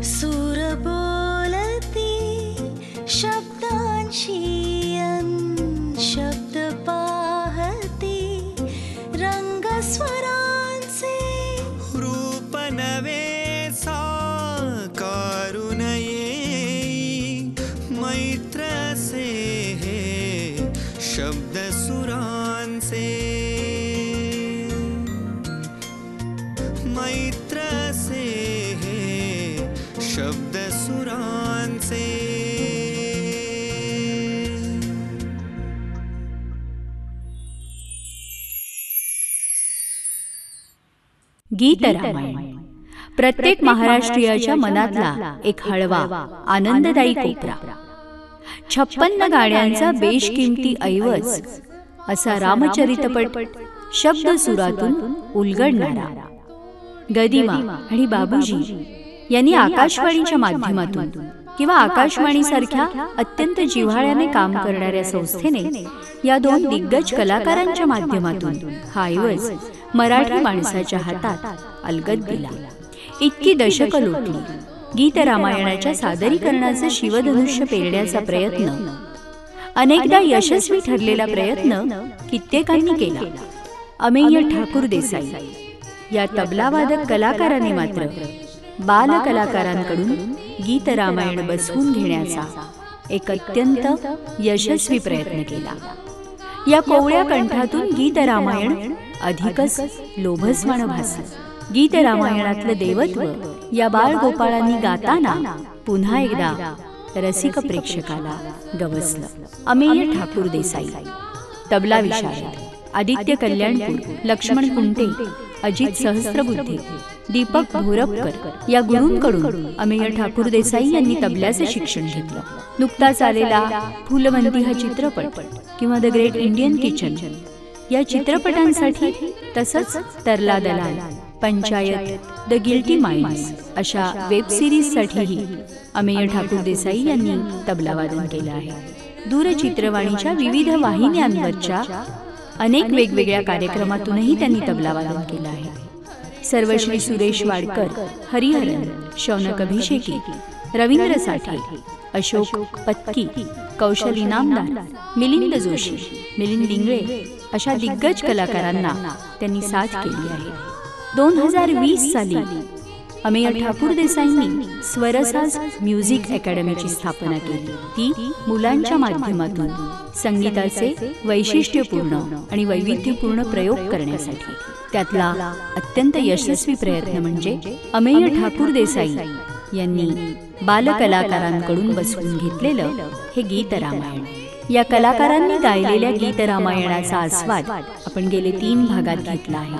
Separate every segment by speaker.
Speaker 1: सूर बोलती शब्दांशी शब्द पाहती रंग स्वरांचे
Speaker 2: रूप नवे साकारून येई मैत्र से हे शब्द सुरांचे मैत्र से हे शब्द सुरांचे.
Speaker 3: गीत रामायण प्रत्येक महाराष्ट्रीयाच्या मनातला एक हळवा आनंददायी कोपरा. 56 गाण्यांचा बेशकिमती ऐवज असा रामचरितपट शब्द सुरातून उलगडणारा. गदिमा आणि बाबूजी यांनी आकाशवाणीच्या माध्यमातून किंवा आकाशवाणीसारख्या अत्यंत जिव्हाळ्याने काम करणाऱ्या संस्थेने या दोन दिग्गज कलाकारांच्या माध्यमातून हा ऐवज मराठी माणसाच्या हातात अलगद दिला. इतकी दशकं लोटली. गीत रामायणाच्या सादरीकरणाचं शिवधनुष्य पेरण्याचा प्रयत्न, अनेकदा यशस्वी ठरलेला प्रयत्न कित्येकांनी केला. अमेय ठाकूर देसाई या तबलावादक कलाकाराने मात्र बालकलाकारांकडून गीत रामायण बसवून घेण्याचा एक अत्यंत यशस्वी प्रयत्न केला. या कोवळ्या कंठातून गीत रामायण अधिकच लोभसवाण भासलं. गीत रामायणातलं देवत्व या बाळगोपाळांनी गाताना पुन्हा एकदा रसिक प्रेक्षकाला गवसलं. अमेय ठाकूर देसाई, तबला विशारद आदित्य कल्याणपूर, लक्ष्मण कुंटे, अजित सहस्त्रबुद्धे, दीपक भोरपकर या गुरूंकडून अमेय ठाकूर देसाई यांनी तबल्याचे शिक्षण घेतलं. नुकताच आलेला फुलवंती हा चित्रपट किंवा द ग्रेट इंडियन किचन या चित्रपटांसाठी, तसंच तरला दलाल, पंचायत, द गिल्टी माइंड्स अशा वेब सिरीजसाठीही अमेय ठाकूर देसाई यांनी तबलावादन केलं आहे. दूरचित्रवाणीच्या विविध वाहिन्यांवरच्या अनेक वेगवेगळ्या कार्यक्रमातूनही त्यांनी तबलावादन केलं आहे. सर्वश्री सुरेश वाडकर, हरिहरन, शौनक अभिषेकी, रवींद्र साठे, अशोक पत्की, कौशल इनामदार, मिलिंद जोशी, मिलिंद इंगळे अशा दिग्गज कलाकारांना त्यांनी साथ केली आहे. 2020 साली अमेय ठाकूर देसाईंनी स्वरसाज म्युझिक अकॅडमीची स्थापना केली. ती मुलांच्या माध्यमातून संगीताचे वैशिष्ट्यपूर्ण आणि वैविध्यपूर्ण प्रयोग करण्यासाठी. त्यातला अत्यंत यशस्वी प्रयत्न म्हणजे अमेय ठाकूर देसाई यांनी बालकलाकारांकडून बसवून घेतलेलं हे गीत रामायण. या कलाकारांनी गायलेल्या गीत रामायणाचा आस्वाद आपण गेले 3 भागात घेतला आहे.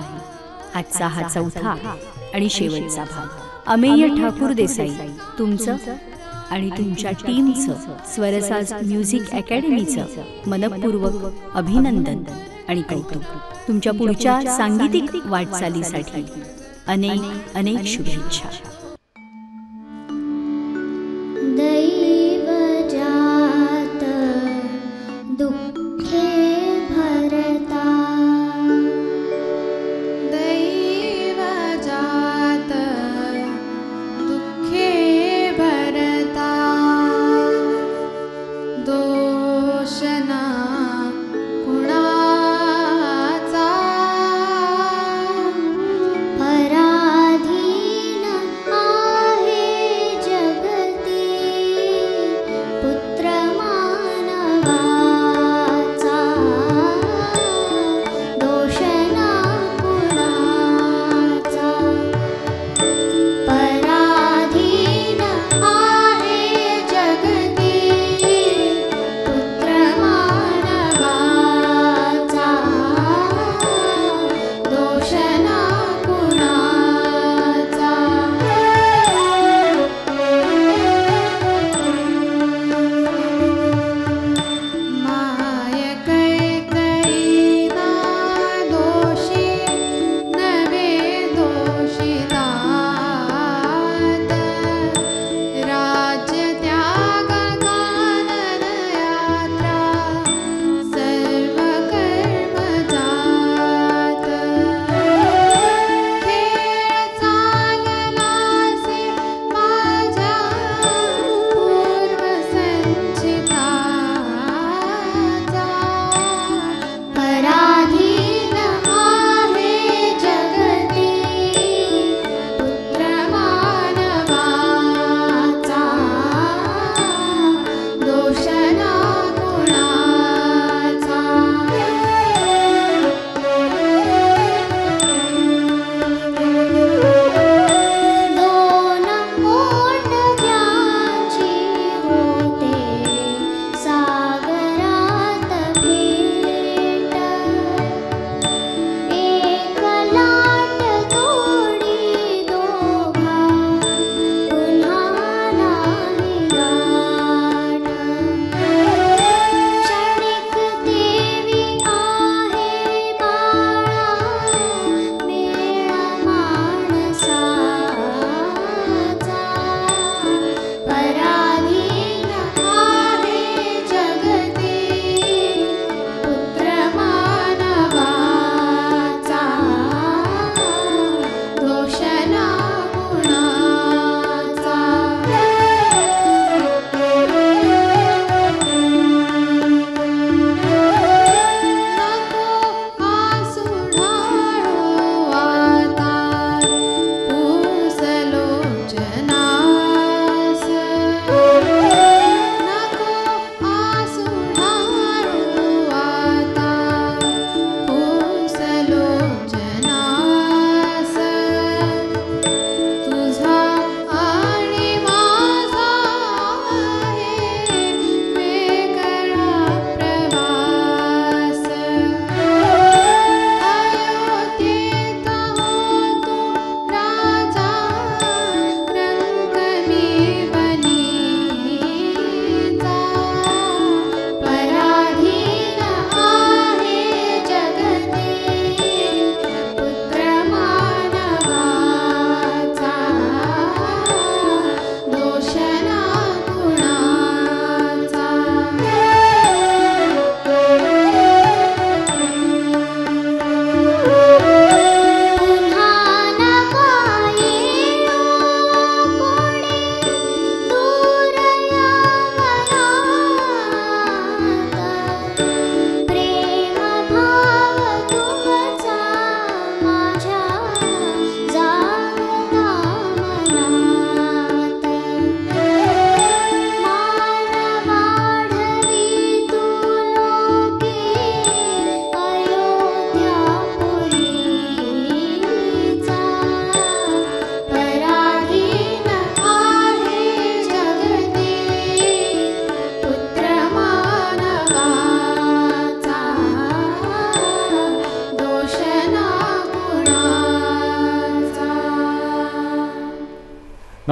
Speaker 3: आजचा हा चौथा आणि शेवटचा भाग. अमेय ठाकूर देसाई, तुमचं आणि तुमच्या टीमचं, स्वरसाज म्युझिक अकॅडमीचं मनपूर्वक अभिनंदन आणि कौतुक. तुमच्या पुढच्या सांगीतिक वाटचालीसाठी अनेक अनेक शुभेच्छा.
Speaker 1: दैवजात दुःखे भरता,
Speaker 4: दैवजात दुःखे भरता, दोषना कुणाचा,
Speaker 1: पराधीन आहे जगती पुत्र मानवाचा, दोष ना कुणाचा, पराधीन आहे जगती पुत्र मानवाचा,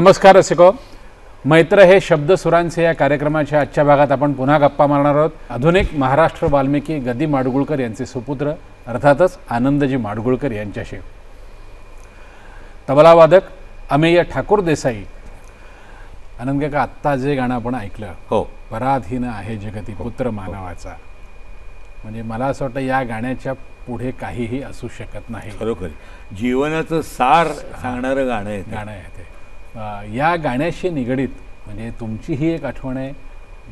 Speaker 5: नमस्कार रसिको. मैत्र हे शब्दसुरांचे या कार्यक्रमाच्या आजच्या भागात आपण पुन्हा गप्पा मारणार आहोत. आधुनिक महाराष्ट्र वाल्मिकी गदी माडगुळकर यांचे सुपुत्र अर्थातच आनंदजी माडगुळकर यांच्याशी. तबलावादक अमेय ठाकूर देसाई. आनंद काका, आत्ता जे गाणं आपण ऐकलं,
Speaker 6: हो,
Speaker 5: पराधीन आहे जगती पुत्र मानवाचा, म्हणजे मला असं वाटतं या गाण्याच्या पुढे काहीही असू शकत नाही.
Speaker 6: खरोखर जीवनाचं सार सांगणारं गाणं आहे
Speaker 5: गाणं आहे ते. या गाण्याशी निगडीत म्हणजे तुमची ही एक आठवण आहे,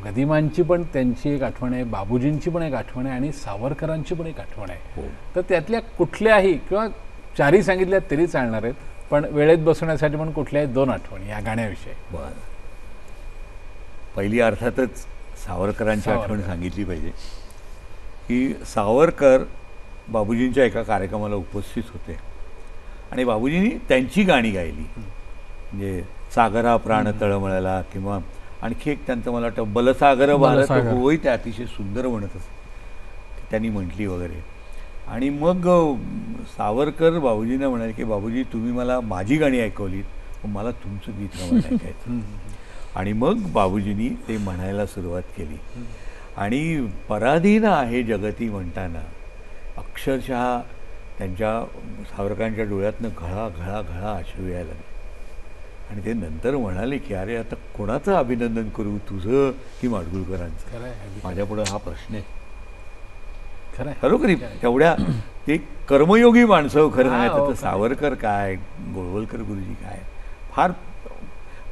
Speaker 5: गदिमांची पण त्यांची एक आठवण आहे, बाबूजींची पण एक आठवण आहे आणि सावरकरांची पण एक आठवण आहे.
Speaker 6: हो.
Speaker 5: तर त्यातल्या कुठल्याही किंवा चारही सांगितल्या तरी चालणार आहेत, पण वेळेत बसवण्यासाठी पण कुठल्याही दोन आठवणी या गाण्याविषयी.
Speaker 6: बरं, पहिली अर्थातच सावरकरांची
Speaker 5: सावरकर.
Speaker 6: आठवण सांगितली पाहिजे की सावरकर बाबूजींच्या एका कार्यक्रमाला उपस्थित होते आणि बाबूजींनी त्यांची गाणी गायली. म्हणजे सागरा प्राण तळमळला किंवा आणखी एक त्यांचं मला वाटतं बलसागर भारत होय, ते अतिशय सुंदर म्हणत असत, त्यांनी म्हटली वगैरे. आणि मग सावरकर बाबूजींना म्हणाले की बाबूजी, तुम्ही मला माझी गाणी ऐकवलीत, पण मला तुमचं गीत रमण ऐकायचं. आणि मग बाबूजींनी ते म्हणायला सुरुवात केली आणि पराधीन आहे जगती म्हणताना अक्षरशः त्यांच्या सावरकरांच्या डोळ्यातनं घळा घळा घळा अश्रू यायला लागले. आणि ते नंतर म्हणाले की अरे आता कोणाचं अभिनंदन करू, तुझं की माडगुळकरांचं? माझ्यापुढं हा प्रश्न आहे. खरोखरी तेवढ्या ते कर्मयोगी माणसं. खरं सांगायचं तर सावरकर काय, गोळवलकर गुरुजी काय, फार.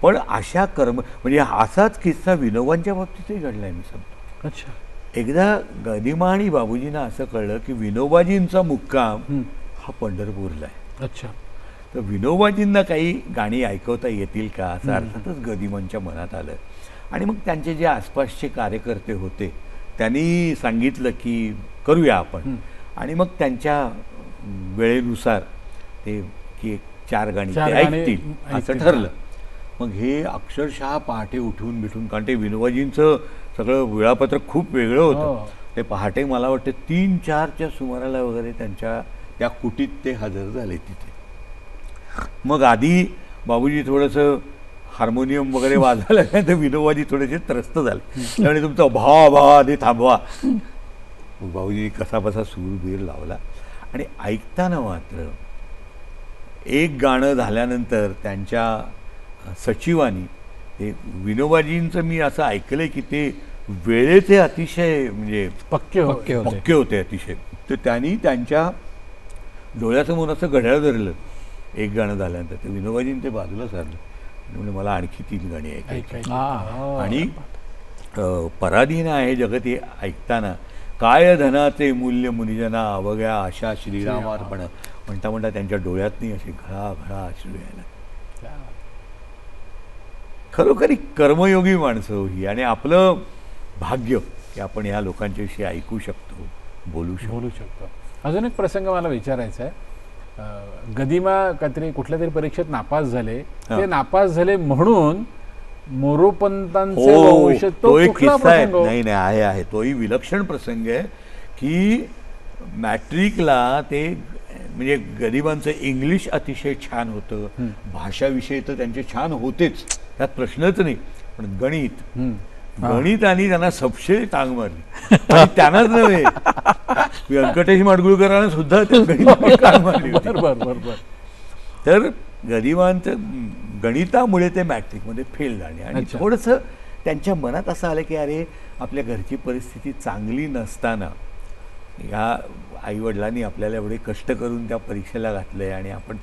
Speaker 6: पण अशा म्हणजे असाच किस्सा विनोबांच्या बाबतीतही घडलाय, मी सांगतो.
Speaker 5: अच्छा.
Speaker 6: एकदा गदिमा आणि बाबूजींना असं कळलं की विनोबाजींचा मुक्काम हा पंढरपूरला आहे.
Speaker 5: अच्छा.
Speaker 6: तर विनोबाजींना काही गाणी ऐकवता येतील का असं अर्थातच गदिमांच्या मनात आलं. आणि मग त्यांचे जे आसपासचे कार्यकर्ते होते त्यांनी सांगितलं की करूया आपण. आणि मग त्यांच्या वेळेनुसार ते की 4 गाणी ते ऐकतील असं ठरलं. मग हे अक्षरशः पहाटे उठून बिठून, कारण ते विनोबाजींचं सगळं वेळापत्रक खूप वेगळं होतं. ते पहाटे मला वाटतं 3-4च्या सुमाराला वगैरे त्यांच्या त्या कुटीत ते हजर झाले तिथे. मग आधी बाबूजी थोडंसं हार्मोनियम वगैरे वाजवायला लागलं, तर विनोबाजी थोडेसे त्रस्त झाले. त्यामुळे तुमचा भा आधी थांबवा. मग बाबूजी कसा बसा सूर बीर लावला. आणि ऐकताना मात्र एक गाणं झाल्यानंतर त्यांच्या सचिवानी ते विनोबाजींचं मी असं ऐकलंय की ते वेळेचे अतिशय म्हणजे पक्के होते अतिशय. तर त्यांनी त्यांच्या डोळ्यासमोर असं घड्याळ धरलं एक गाणं झाल्यानंतर. ते विनोबाजींनी ते बाजूला सारलं म्हणजे मला आणखी 3 गाणी ऐकायची. आणि पराधीन आहे जगती ऐकताना काय धनाचे मूल्य मुनिजना अवघ्या आशा श्रीरामार्पण म्हणता म्हणता त्यांच्या डोळ्यातनी अशी घळा घळा अश्रू यायला. खरोखरी कर्मयोगी माणसं ही, आणि आपलं भाग्य की आपण ह्या लोकांच्याविषयी ऐकू शकतो, बोलू शकतो.
Speaker 5: अजून एक प्रसंग मला विचारायचा आहे. गदिमा काहीतरी कुठल्या तरी परीक्षेत नापास झाले, ते नापास झाले म्हणून मोरोपंतांचे वंश,
Speaker 6: तो एक किस्सा आहे. नाही आहे तोही विलक्षण प्रसंग आहे की मॅट्रिकला ते म्हणजे गदिमांचं इंग्लिश अतिशय छान होतं, भाषाविषयी तर त्यांचे छान होतेच, त्यात प्रश्नच नाही. पण गणिताने त्यांना सबशे टांग मारली. आणि त्यांनाच नव्हे, व्यंकटेश माडगुळकरांना सुद्धा गणिताने टांग मारली होती. तर गदिमांचं गणितामुळे ते मॅट्रिकमध्ये फेल झाले. आणि थोडंसं त्यांच्या मनात असं आलं की अरे आपल्या घरची परिस्थिती चांगली नसताना या आईवडिलांनी आपल्याला एवढे कष्ट करून त्या परीक्षेला घातलंय आणि आपण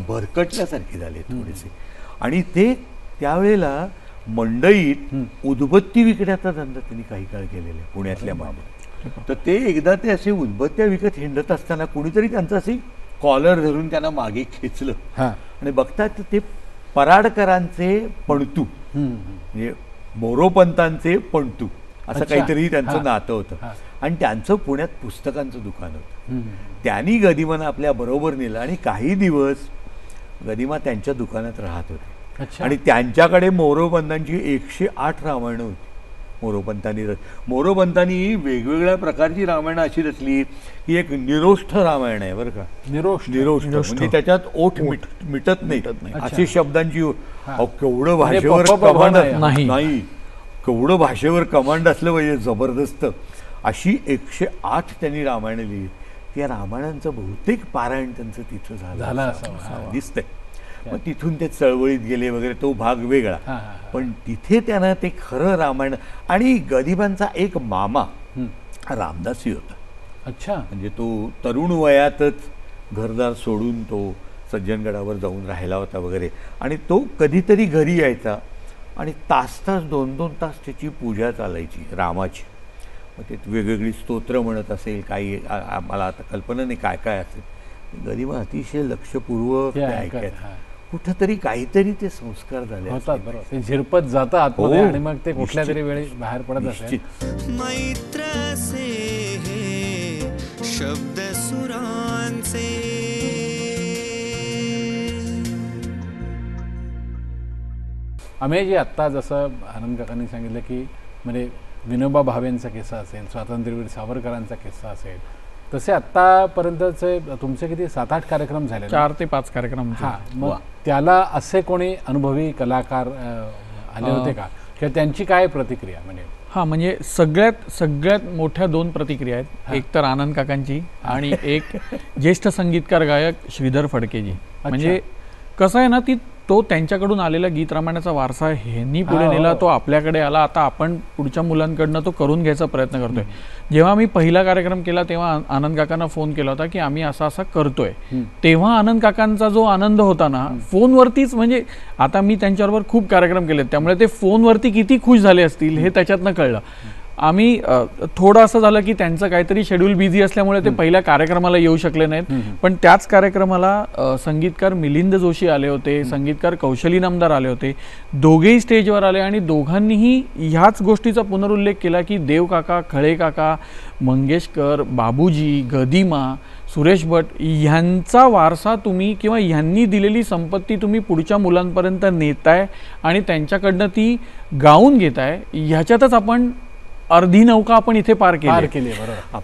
Speaker 6: भरकटल्यासारखे झाले थोडेसे. आणि ते त्यावेळेला मंडईत उदबत्ती विकण्याचा धंदा त्यांनी काही काळ केलेला आहे पुण्यातल्या मागे. तर ते एकदा ते असे उदबत्त्या विकत हिंडत असताना कोणीतरी त्यांचं असे कॉलर धरून त्यांना मागे खेचलं आणि बघतात ते पराडकरांचे पणतू म्हणजे मोरोपंतांचे पणतू असं काहीतरी त्यांचं नातं होतं. आणि त्यांचं पुण्यात पुस्तकांचं दुकान होतं. त्यांनी गदिमांना आपल्या बरोबर नेलं आणि काही दिवस गदिमा त्यांच्या दुकानात राहत होते. आणि त्यांच्याकडे मोरोपंतांची 108 रामायणं होती. मोरोपंतांनी वेगवेगळ्या प्रकारची रामायणं अशी रचली की एक निरोष्ठ रामायण आहे बरं का.
Speaker 5: निरोष्ठ
Speaker 6: म्हणजे त्याच्यात ओठ मिटत नाही अशी शब्दांची. केवढं
Speaker 5: म्हणजे
Speaker 6: भाषेवर
Speaker 5: पप्पा
Speaker 6: कमांड
Speaker 5: नाही.
Speaker 6: नाही, केवढं भाषेवर कमांड असलं पाहिजे जबरदस्त. अशी 108 त्यांनी रामायणं लिहिली. त्या रामायणांचं बहुतेक पारायण त्यांचं तिथं झालं
Speaker 5: असावं.
Speaker 6: दिसतंय. मग तिथून ते चळवळीत गेले वगैरे, तो भाग वेगळा. पण तिथे त्यानं ते खरं रामायण. आणि गदिमांचा एक मामा रामदासी होता.
Speaker 5: अच्छा.
Speaker 6: म्हणजे तो तरुण वयातच घरदार सोडून तो सज्जनगडावर जाऊन राहिला होता वगैरे. आणि तो कधीतरी घरी यायचा आणि तास 2-2 तास त्याची पूजा चालायची रामाची. मग ते वेगवेगळी स्तोत्र म्हणत असेल, काही मला आता कल्पना नाही काय काय असेल. गदिमा अतिशय लक्षपूर्वक ते ऐकायचं. कुठंतरी काहीतरी ते संस्कार झाले
Speaker 5: होतात. बरोबर, ते झिरपत जातं आतमध्ये आणि मग ते कुठल्या तरी वेळी बाहेर पडत असेल.
Speaker 2: मैत्र से हे शब्द सुरांचे.
Speaker 5: आम्ही आत्ता जसं आनंद काकांनी सांगितलं की म्हणजे विनोबा भावेंचा किस्सा असेल, स्वातंत्र्यवीर सावरकरांचा किस्सा असेल, तसे आत्तापर्यंतचे तुमचे किती 7-8 कार्यक्रम झाले?
Speaker 7: 4 ते 5 कार्यक्रम.
Speaker 5: हां. मग त्याला असे कोणी अनुभवी कलाकार आले होते का, किंवा त्यांची काय प्रतिक्रिया?
Speaker 7: म्हणजे सगळ्यात मोठ्या 2 प्रतिक्रिया आहेत. एक तर आनंद काकांची आणि एक ज्येष्ठ संगीतकार गायक श्रीधर फडकेजी. म्हणजे कसं आहे ना, तो त्यांच्याकडून आलेला गीत रामायणाचा वारसा ह्यांनी पुढे नेला, तो आपल्याकडे आला. आता आपण पुढच्या मुलांकडनं तो करून घ्यायचा प्रयत्न करतोय. जेव्हा मी पहिला कार्यक्रम केला तेव्हा आनंद काकांना फोन केला होता की आम्ही असा करतोय. तेव्हा आनंद काकांचा जो आनंद होता ना फोनवरतीच, म्हणजे आता मी त्यांच्याबरोबर खूप कार्यक्रम केलेत त्यामुळे ते फोनवरती किती खुश झाले असतील हे त्याच्यातनं कळलं. आम्ही थोडं असं झालं की त्यांचं काहीतरी शेड्यूल बिझी असल्यामुळे ते पहिल्या कार्यक्रमाला येऊ शकले नाहीत. पण त्याच कार्यक्रमाला संगीतकार मिलिंद जोशी आले होते, संगीतकार कौशली नामदार आले होते. दोघेही स्टेजवर आले आणि दोघांनीही ह्याच गोष्टीचा पुनरुल्लेख केला की देव काका, खळे काका, मंगेशकर, बाबूजी, गदिमा, सुरेश भट ह्यांचा वारसा तुम्ही किंवा ह्यांनी दिलेली संपत्ती तुम्ही पुढच्या मुलांपर्यंत नेताय आणि त्यांच्याकडनं ती गाऊन घेताय. ह्याच्यातच आपण अर्धी नौका आपण इथे पार केली.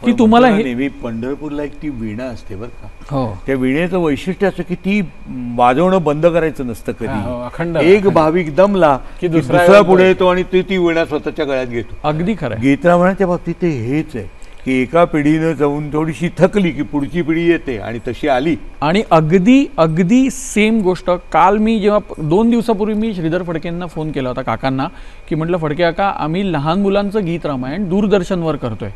Speaker 6: की तुम्हाला नेहमी पंढरपूरला एक ती वीणा असते बरं का. त्या वीणेचं वैशिष्ट्य असं की ती वाजवणं बंद करायचं नसतं कधी. एक भाविक दमला की दुसरा पुढे येतो आणि ती वीणा स्वतःच्या गळ्यात घेतो.
Speaker 7: अगदी खरं.
Speaker 6: गीत रामायणाच्या बाबतीत ते हेच आहे की एका पिढीनं जाऊन थोडीशी थकली की पुढची पिढी येते आणि तशी आली.
Speaker 7: आणि अगदी सेम गोष्ट काल मी जेव्हा 2 दिवसापूर्वी मी श्रीधर फडकेंना फोन केला होता काकांना की म्हटलं फडके काका आम्ही लहान मुलांचं गीत रामायण दूरदर्शनवर करतोय,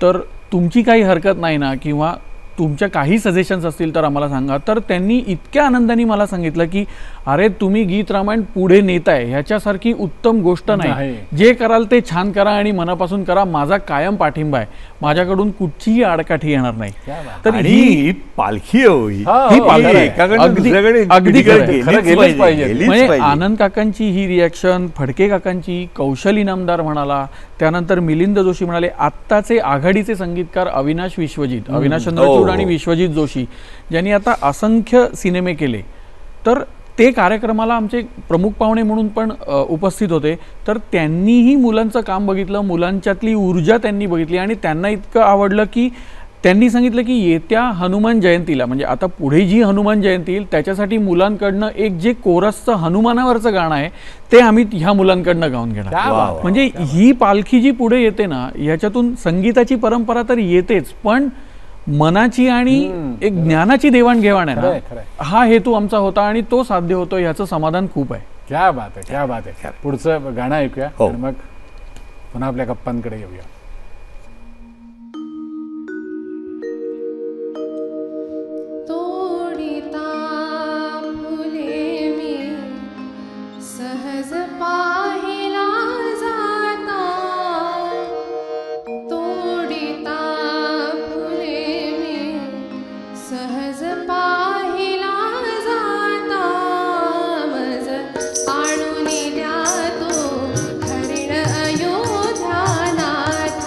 Speaker 7: तर तुमची काही हरकत नाही ना, किंवा तुमच्या काही सजेशन्स असतील तर आम्हाला सांगा. तर त्यांनी इतक्या आनंदाने मला सांगितलं की अरे तुम्ही गीत रामायण पुढे नेताय ह्याच्यासारखी उत्तम गोष्ट नाही. जे कराल ते छान करा आणि मनापासून करा. माझा कायम पाठिंबा आहे. माझ्याकडून कुठचीही आडकाठी येणार नाही.
Speaker 6: तर ही पालखी
Speaker 7: म्हणजे आनंद काकांची ही रिॲक्शन, फडके काकांची, कौशली नामदार म्हणाला, त्यानंतर मिलिंद जोशी म्हणाले, आत्ताचे आघाडीचे संगीतकार अविनाश चंद्रचूड आणि विश्वजित जोशी ज्यांनी आता असंख्य सिनेमे केले, तर ते कार्यक्रमाला आमचे प्रमुख पाहुणे म्हणून पण उपस्थित होते. तर त्यांनीही मुलांचं काम बघितलं, मुलांच्यातली ऊर्जा त्यांनी बघितली आणि त्यांना इतकं आवडलं की त्यांनी सांगितलं की येत्या हनुमान जयंतीला, म्हणजे आता पुढे जी हनुमान जयंती येईल त्याच्यासाठी मुलांकडनं एक जे कोरसचं हनुमानावरचं गाणं आहे ते आम्ही ह्या मुलांकडनं गाऊन घेणार. म्हणजे ही पालखी जी पुढे येते ना, ह्याच्यातून संगीताची परंपरा तर येतेच, पण मनाची आणि एक ज्ञानाची देवाणघेवाण आहे ना, हा हेतू आमचा होता आणि तो साध्य होतो, याचं समाधान खूप आहे.
Speaker 5: क्या बात आहे, क्या बात आहे. पुढचं गाणं ऐकूया आणि मग पुन्हा आपल्या गप्पांकडे येऊया.
Speaker 4: आणून द्या तो हरिण अयोध्या नाथ.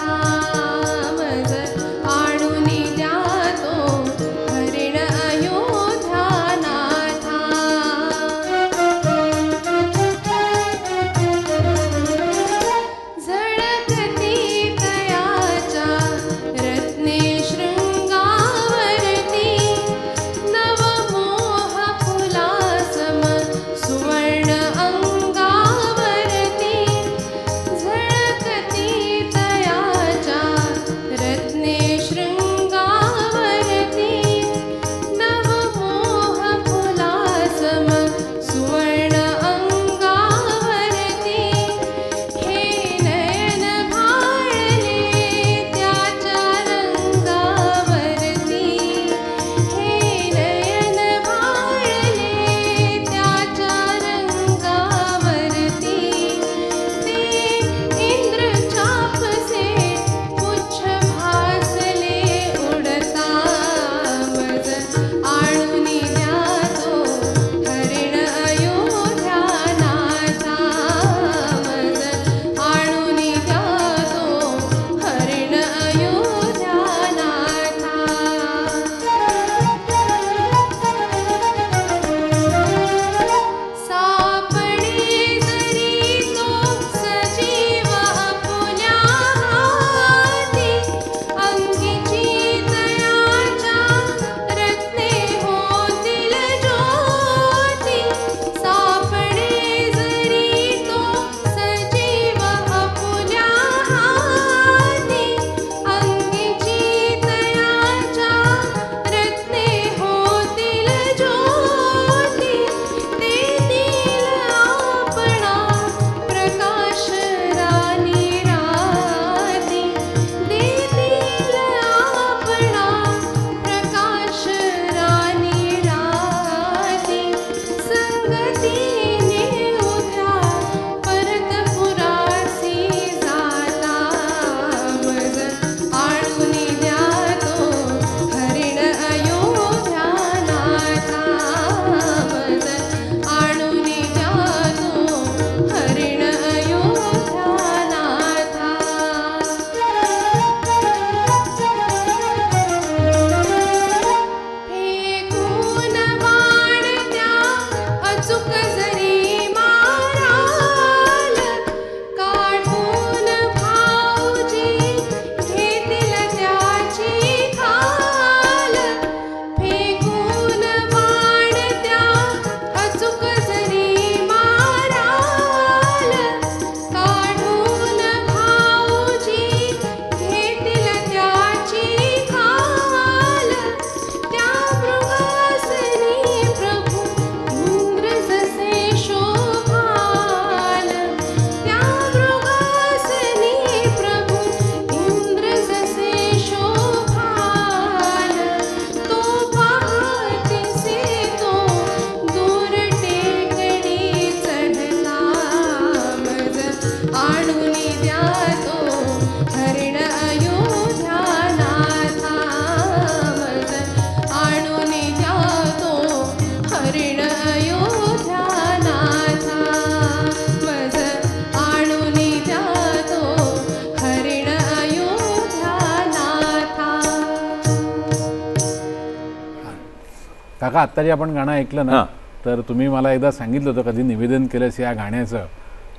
Speaker 5: काका आत्ता जे आपण गाणं ऐकलं ना,
Speaker 6: हां.
Speaker 5: तर तुम्ही मला एकदा सांगितलं होतं कधी निवेदन केलंस या गाण्याचं,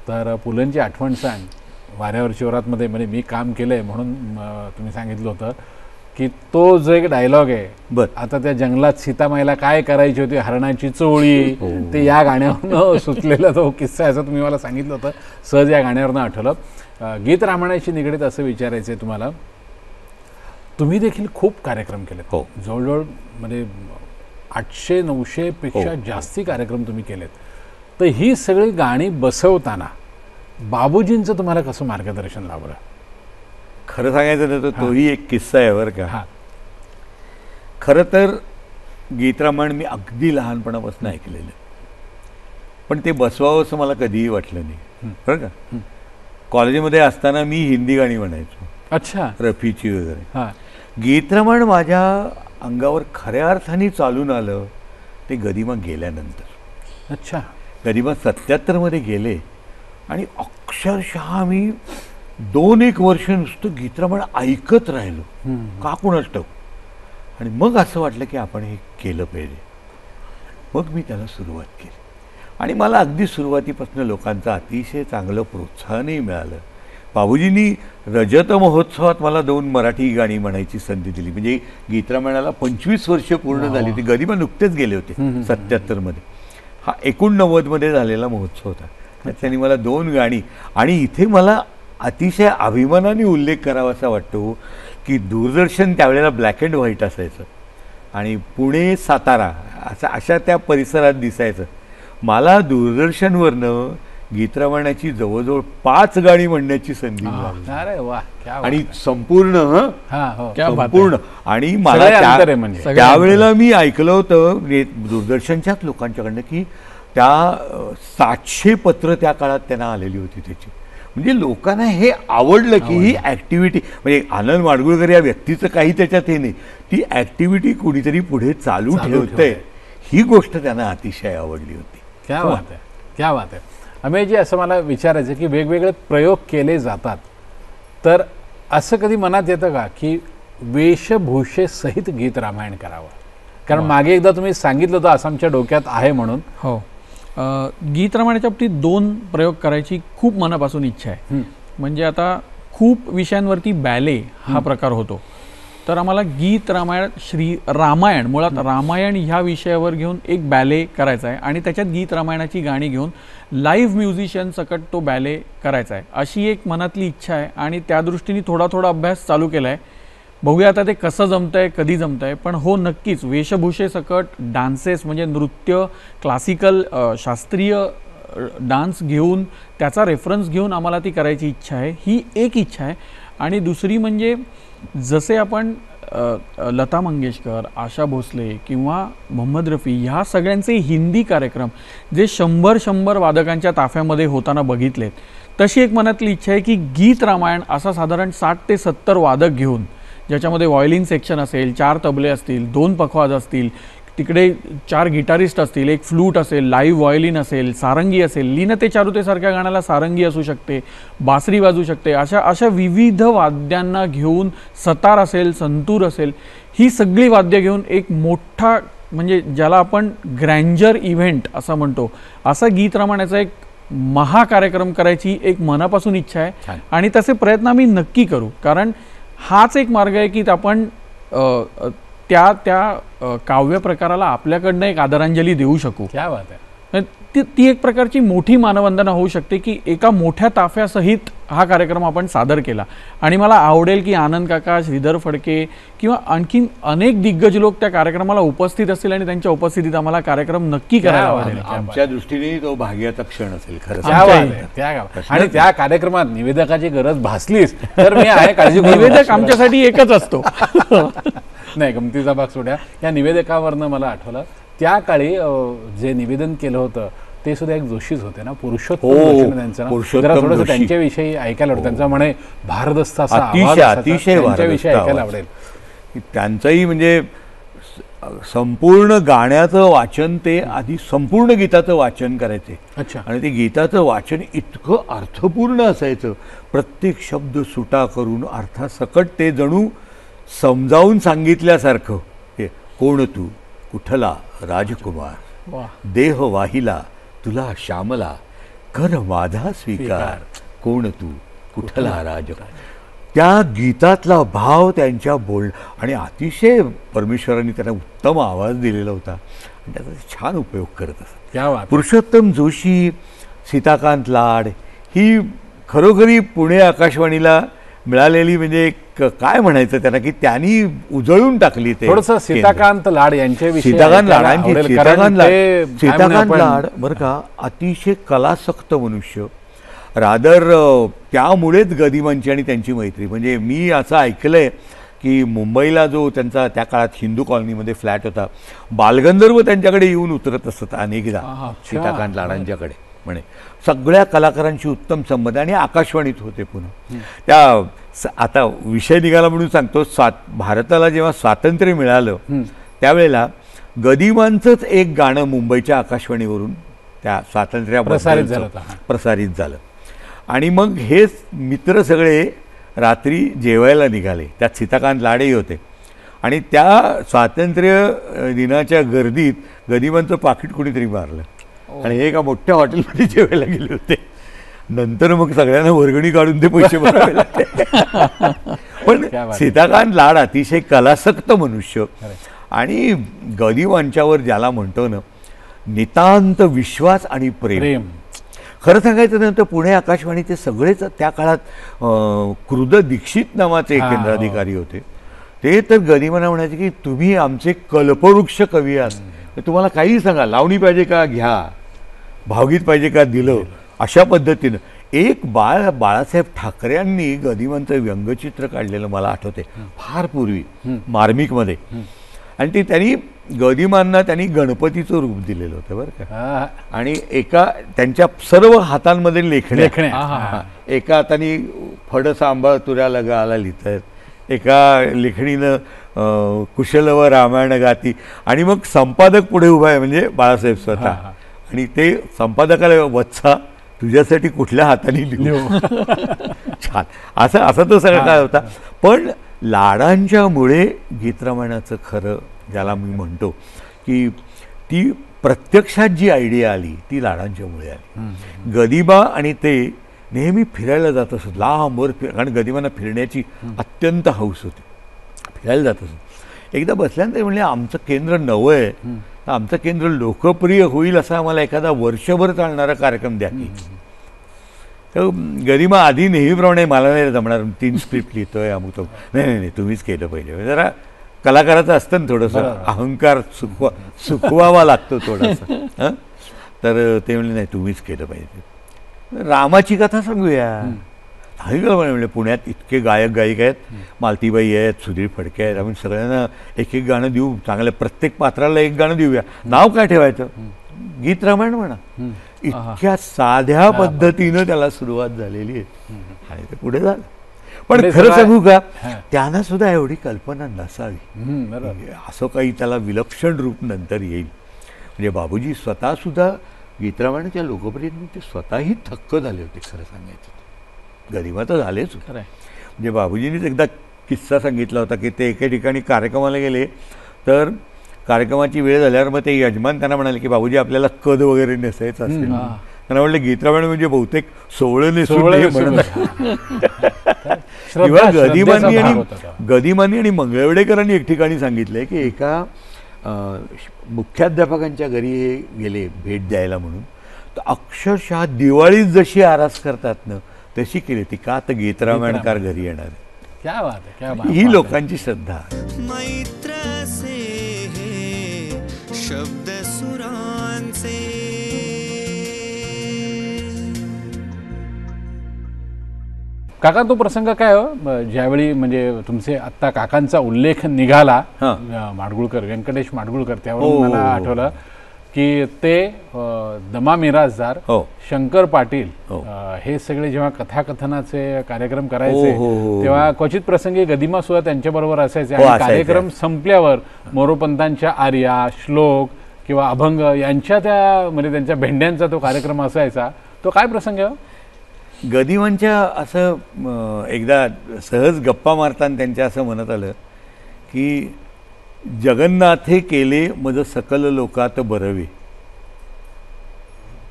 Speaker 5: तर पुलंची आठवण सांग. वाऱ्यावरची वरातमध्ये म्हणजे मी काम केलंय म्हणून तुम्ही सांगितलं होतं की तो जो एक डायलॉग आहे,
Speaker 6: बर
Speaker 5: आता त्या जंगलात सीतामाईला काय करायची होती, हरणाची चोळी, ते या गाण्यावरनं सुचलेला तो किस्सा आहे असं तुम्ही मला सांगितलं होतं. सहज या गाण्यावरनं आठवलं. गीत रामायणाशी निगडीत असं विचारायचं आहे तुम्हाला, तुम्ही देखील खूप कार्यक्रम केलेत.
Speaker 6: हो.
Speaker 5: जवळजवळ म्हणजे 800-900 पेक्षा
Speaker 6: हो.
Speaker 5: जास्ती कार्यक्रम तुम्ही केलेत. तर ही सगळी गाणी बसवताना बाबूजींचं तुम्हाला कसं मार्गदर्शन लाभलं?
Speaker 6: खरं सांगायचं ना तर तोही एक किस्सा आहे बरं का.
Speaker 5: हां.
Speaker 6: खरं तर गीतरामायण मी अगदी लहानपणापासून ऐकलेलं, पण ते बसवावं असं मला कधीही वाटलं नाही बरं का. कॉलेजमध्ये असताना मी हिंदी गाणी म्हणायचो,
Speaker 5: अच्छा.
Speaker 6: रफीची वगैरे.
Speaker 5: हां.
Speaker 6: गीतरामायण माझ्या अंगावर खऱ्या अर्थाने चालून आलं ते गदिमा गेल्यानंतर.
Speaker 5: अच्छा.
Speaker 6: गदिमा 77मध्ये गेले आणि अक्षरशः मी 2-1 वर्ष नुसतं गीतरामायण ऐकत राहिलो, का कुणास ठाऊक. आणि मग असं वाटलं की आपण हे केलं पाहिजे. मग मी त्याला सुरुवात केली आणि मला अगदी सुरुवातीपासून लोकांचं अतिशय चांगलं प्रोत्साहनही मिळालं. बाबूजींनी रजत महोत्सवात मला 2 मराठी गाणी म्हणायची संधी दिली. म्हणजे गीतरामायणाला 25 वर्ष पूर्ण झाली. ते गदिमा नुकतेच गेले होते 77मध्ये. हा 89मध्ये झालेला महोत्सव होता. त्यात त्यांनी मला 2 गाणी, आणि इथे मला अतिशय अभिमानाने उल्लेख करावासा वाटतो की दूरदर्शन त्यावेळेला ब्लॅक अँड व्हाईट असायचं आणि पुणे सातारा अशा त्या परिसरात दिसायचं. मला दूरदर्शनवरनं गीतरामायणाची जवळजवळ 5 गाणी म्हणण्याची संधी मिळाली.
Speaker 5: अरे वा, क्या बात
Speaker 6: आणि
Speaker 5: आहे.
Speaker 6: संपूर्ण
Speaker 5: हां, हो.
Speaker 7: क्या बात
Speaker 6: संपूर्ण. आणि मला
Speaker 5: सगळे अंतर आहे म्हणजे.
Speaker 6: त्यावेळेला मी ऐकलं होतं दूरदर्शनच्याच लोकांच्याकडनं की त्या 700 पत्र त्या काळात त्यांना आलेली होती त्याची. म्हणजे लोकांना हे आवडलं की ही ॲक्टिव्हिटी, म्हणजे आनंद माडगुळकर या व्यक्तीचं काही त्याच्यात हे नाही, ती ॲक्टिव्हिटी कुणीतरी पुढे चालू ठेवतंय, ही गोष्ट त्यांना अतिशय आवडली होती.
Speaker 5: क्या बात आहे, क्या बात आहे. अमेयजी, असं मला विचारायचं की वेगवेगळे प्रयोग केले जातात, तर असं कधी मनात येतं का की वेशभूषेसहित गीत रामायण करावं? कारण मागे एकदा तुम्ही सांगितलं होतं आसामच्या डोक्यात आहे म्हणून.
Speaker 7: हो. गीत रामायणाच्या बाबतीत 2 प्रयोग करायची खूप मनापासून इच्छा आहे. म्हणजे आता खूप विषयांवरती बॅले हा प्रकार होतो, तर आम्हाला गीत रामायण रामायण मुळात रामायण ह्या विषयावर घेऊन एक बॅले करायचा आहे आणि त्याच्यात गीत रामायणाची गाणी घेऊन लाईव्ह म्युझिशियन सकट तो बॅले करायचा आहे, अशी एक मनातली इच्छा आहे. आणि त्या दृष्टीने थोडा अभ्यास चालू केला आहे. बघूया आता ते कसं जमतंय, कधी जमतंय. पण हो, नक्कीच वेशभूषेसकट डान्सेस म्हणजे नृत्य, क्लासिकल शास्त्रीय डान्स घेऊन त्याचा रेफरन्स घेऊन आम्हाला ती करायची इच्छा आहे. ही एक इच्छा आहे. आणि दुसरी म्हणजे जसे आपण लता मंगेशकर, आशा भोसले किंवा मोहम्मद रफी ह्या सगळ्यांचे हिंदी कार्यक्रम जे 100 वादकांच्या ताफ्यामध्ये होताना बघितलेत, तशी एक मनातली इच्छा आहे की गीत रामायण असा साधारण 60 ते 70 वादक घेऊन, ज्याच्यामध्ये व्हायोलिन सेक्शन असेल, 4 तबले असतील, 2 पखवाज असतील, तिकडे 4 गिटारिस्ट असतील, 1 फ्लूट असेल, लाईव्ह व्हायोलिन असेल, सारंगी असेल, लीनते चारुतेसारख्या गाण्याला सारंगी असू शकते, बासरी वाजू शकते, अशा विविध वाद्यांना घेऊन, सतार असेल, संतूर असेल, ही सगळी वाद्य घेऊन एक मोठा, म्हणजे ज्याला आपण ग्रँजर इव्हेंट असं म्हणतो, असा गीत रामायणाचा एक महाकार्यक्रम करायची एक मनापासून इच्छा आहे. आणि तसे प्रयत्न आम्ही नक्की करू, कारण हाच एक मार्ग आहे की आपण त्या काव्य प्रकाराला आपल्याकडनं एक आदरांजली देऊ शकू.
Speaker 5: क्या बात आहे.
Speaker 7: ती एक प्रकारची मोठी मानवंदना होऊ शकते की एका मोठ्या ताफ्यासहित हा कार्यक्रम आपण सादर केला. आणि मला आवडेल की आनंद काका, श्रीधर फडके किंवा आणखीन अनेक दिग्गज लोक त्या कार्यक्रमाला उपस्थित असतील आणि त्यांच्या उपस्थितीत आम्हाला कार्यक्रम नक्की करायला आवडेल.
Speaker 6: आमच्या दृष्टीने तो भाग्याचा क्षण असेल खरं.
Speaker 5: आणि त्या कार्यक्रमात निवेदकाची गरज भासलीच तर मी आहे, काळजी करू नका.
Speaker 7: निवेदक आमच्यासाठी एकच असतो.
Speaker 5: नाही, गमतीचा भाग सोड्या. या निवेदकावरनं मला आठवलं त्या काळी जे निवेदन केलं होतं ते सुद्धा एक जोशीच होते ना, पुरुषोत्तम जोशी त्यांचं नाव. जरा थोडंसं त्यांच्याविषयी ऐकायला आवडेल. त्यांचा म्हणे भारदस्त असा आवाज
Speaker 6: अतिशय
Speaker 5: त्यांच्याविषयी ऐकायला आवडेल.
Speaker 6: त्यांचंही म्हणजे संपूर्ण गाण्याचं वाचन, ते आधी संपूर्ण गीताचं वाचन करायचे.
Speaker 5: अच्छा.
Speaker 6: आणि ते गीताचं वाचन इतकं अर्थपूर्ण असायचं, प्रत्येक शब्द सुटा करून अर्थासकट ते जणू समजावून सांगितल्यासारखं. कोण तू, कुठला राजकुमार,
Speaker 7: वा.
Speaker 6: देह वाहिला तुला श्यामला, कर माझा स्वीकार, कोण तू कुठला राजकुमार. त्या गीतातला भाव त्यांच्या आणि अतिशय परमेश्वरांनी त्यांना उत्तम आवाज दिलेला होता आणि त्याचा छान उपयोग करत असत.
Speaker 5: क्या बात.
Speaker 6: पुरुषोत्तम जोशी, सीताकांत लाड ही खरोखरी पुणे आकाशवाणीला मिळालेली म्हणजे काय म्हणायचं त्यांना की त्यांनी उजळून टाकली. ते
Speaker 5: थोडंसं सीताकांत लाड यांच्याविषयी
Speaker 6: सीताकांत लाडांची
Speaker 5: सीताकांत
Speaker 6: सीताकांत लाड बरं का अतिशय कलासक्त मनुष्य. रादर त्यामुळेच गदिमांची आणि त्यांची मैत्री. म्हणजे मी असं ऐकलंय की मुंबईला जो त्यांचा त्या काळात हिंदू कॉलनीमध्ये फ्लॅट होता, बालगंधर्व त्यांच्याकडे येऊन उतरत असत अनेकदा सीताकांत लाडांच्याकडे. म्हणे सगळ्या कलाकारांशी उत्तम संबंध आणि आकाशवाणीत होते. पुन्हा त्या आता विषय निघाला म्हणून सांगतो, भारताला जेव्हा स्वातंत्र्य मिळालं त्यावेळेला गदिमांचंच एक गाणं मुंबईच्या आकाशवाणीवरून त्या स्वातंत्र्याबद्दल प्रसारित झालं. आणि मग हे मित्र सगळे रात्री जेवायला निघाले. त्यात सीताकांत लाडेही होते आणि त्या स्वातंत्र्य दिनाच्या गर्दीत गदिमांचं पाकिट कोणीतरी मारलं आणि हे एका मोठ्या हॉटेलमध्ये जेवायला गेले होते. नंतर मग सगळ्यांना वर्गणी काढून ते पैसे भरावे लागले. पण सीताकांत लाड अतिशय कलासक्त मनुष्य आणि गदिमांच्यावर ज्याला म्हणतो ना नितांत विश्वास आणि प्रेम. खरं सांगायचं नंतर पुणे आकाशवाणीचे सगळेच त्या काळात कृद दीक्षित नावाचे केंद्राधिकारी होते. ते तर गदिमांना म्हणायचे की तुम्ही आमचे कल्पवृक्ष कवी आहात, तुम्हाला काही सांगा, लावणी पाहिजे का घ्या, भावगीत पाहिजे का दिलं, अशा पद्धतीनं. एक बाळासाहेब ठाकरेंनी गदिमांचं व्यंगचित्र काढलेलं मला आठवते फार पूर्वी मार्मिकमध्ये. आणि ते त्यांनी गदिमांना त्यांनी गणपतीचं रूप दिलेलं होतं बरं का. आणि एका त्यांच्या सर्व हातांमध्ये लेखण्या, एका हाताने फड सांभाळ तुऱ्या लगाला लिहितात, एका लेखणीनं कुशल व रामायण गाती. आणि मग संपादक पुढे उभा आहे म्हणजे बाळासाहेब स्वतः. आणि ते संपादकाला वत्सा तुझ्यासाठी कुठल्या हाताने लिहू. छान असं तो सगळं काय होता. पण लाडांच्यामुळे गीतरामायणाचं खरं ज्याला मी म्हणतो की ती प्रत्यक्षात जी आयडिया आली ती लाडांच्यामुळे आली. गदिमा आणि ते नेहमी फिरायला जात असत लांबवर. कारण गदिमांना फिरण्याची अत्यंत हौस होती, फिरायला जात असत. एकदा बसल्यानंतर म्हणले आमचं केंद्र नवं आहे, आमचं केंद्र लोकप्रिय होईल असा आम्हाला एखादा वर्षभर चालणारा कार्यक्रम द्या की. तर गदिमा आधी नेहमीप्रमाणे मला नाही जमणार, 3 स्क्रिप्ट लिहितोय अमुक. नाही तुम्हीच केलं पाहिजे. जरा कलाकाराचं असतं ना थोडंसं अहंकार सुकवावा लागतो थोडासा. तर ते म्हणले नाही तुम्हीच केलं पाहिजे. रामाची कथा सांगूया. म्हणजे पुण्यात इतके गायक गायिका आहेत, मालतीबाई आहेत, सुधीर फडके आहेत, आपण सगळ्यांना एक एक गाणं देऊ, चांगलं प्रत्येक पात्राला एक गाणं देऊया. नाव काय ठेवायचं? गीत रामायण म्हणा. इतक्या साध्या पद्धतीनं त्याला सुरुवात झालेली आहे आणि ते पुढे झालं. पण खरं सांगू का, त्यांना सुद्धा एवढी कल्पना नसावी, असं काही त्याला विलक्षण रूप नंतर येईल. म्हणजे बाबूजी स्वतः सुद्धा गीतरामायणाच्या लोकप्रियतेने ते स्वतःही थक्क झाले होते खरं सांगायचं. गदिमा तर झालेच. म्हणजे बाबूजींनीच एकदा किस्सा सांगितला होता की ते एके ठिकाणी कार्यक्रमाला गेले, तर कार्यक्रमाची वेळ झाल्यावर मग ते यजमान त्यांना म्हणाले की बाबूजी आपल्याला कद वगैरे नेसायचं असेल. त्यांना म्हटलं गीतरामायण म्हणजे बहुतेक सोवळं नेसून किंवा गदिमांनी आणि मंगळवेडेकरांनी एक ठिकाणी सांगितलंय की एका मुख्याध्यापकांच्या घरी गेले भेट द्यायला म्हणून, तर अक्षरशः दिवाळीत जशी आरास करतात ना तशी केली ती. का तर गीतरामायणकार घरी येणार.
Speaker 5: क्या बात है, क्या बात.
Speaker 6: ही लोकांची श्रद्धा.
Speaker 2: मैत्र से शब्द सुरांचे.
Speaker 5: काका तो प्रसंग काय हो, ज्यावेळी म्हणजे तुमचे आत्ता काकांचा उल्लेख निघाला माडगुळकर, व्यंकटेश माडगुळकर, त्यावरून मला आठवलं की ते दमा मिराजदार, शंकर पाटील हे सगळे जेव्हा कथाकथनाचे कार्यक्रम करायचे तेव्हा क्वचित प्रसंगी गदिमा सुद्धा त्यांच्याबरोबर असायचे. आणि कार्यक्रम संपल्यावर मोरोपंतांच्या आर्या, श्लोक किंवा अभंग यांच्या त्या म्हणजे त्यांच्या भेंड्यांचा तो कार्यक्रम असायचा. तो काय प्रसंग आहे?
Speaker 6: गदिमांच्या असं एकदा सहज गप्पा मारताना त्यांच्या असं म्हणत आलं की जगन्नाथे केले मज सकल लोकात बरवे.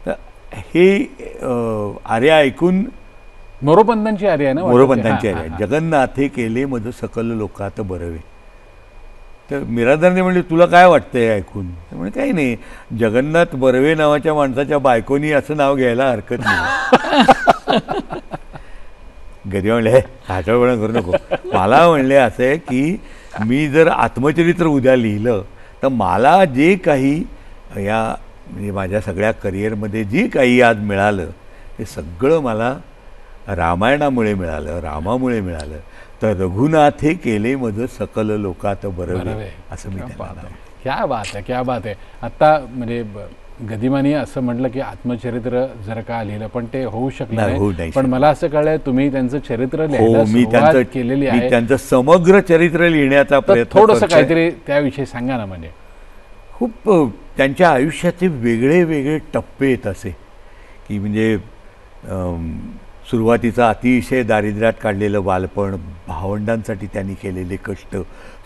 Speaker 6: तर हे आर्य ऐकून
Speaker 5: मोरोपंतांची आर्य आहे ना?
Speaker 6: मोरोपंतांची
Speaker 5: हां,
Speaker 6: आर्य
Speaker 5: हां,
Speaker 6: जगन्नाथे केले मज सकल लोकात बरवे. तर मिरासदारने म्हणले तुला काय वाटतंय ऐकून? म्हणजे काही नाही, जगन्नाथ बर्वे नावाच्या माणसाच्या बायकोनी असं नाव घ्यायला हरकत नाही. गदी म्हणले हाटळपणा करू नको. मला म्हणले असं आहे की मी जर आत्मचरित्र उद्या लिहिलं तर मला जे काही या म्हणजे माझ्या सगळ्या करिअरमध्ये जे काही आज मिळालं ते सगळं मला रामायणामुळे मिळालं, रामामुळे मिळालं. तर रघुनाथे केले मज सकल लोकात बरवे असं मी त्यांना नाव.
Speaker 5: क्या बात आहे, क्या बात आहे. आत्ता म्हणजे गदिमानी असं म्हटलं की आत्मचरित्र जर का लिहिलं पण ते होऊ शकलं नाही. पण मला असं कळलंय तुम्ही त्यांचं चरित्र लिहायला सुरुवात केलेली आहे.
Speaker 6: मी त्यांचं समग्र चरित्र लिहिण्याचा प्रयत्न
Speaker 5: थोडंसं काहीतरी त्याविषयी सांगा ना. म्हणजे
Speaker 6: खूप त्यांच्या आयुष्याचे वेगळे वेगळे टप्पे आहेत असे की म्हणजे सुरुवातीचा अतिशय दारिद्र्यात काढलेलं बालपण, भावंडांसाठी त्यांनी केलेले कष्ट,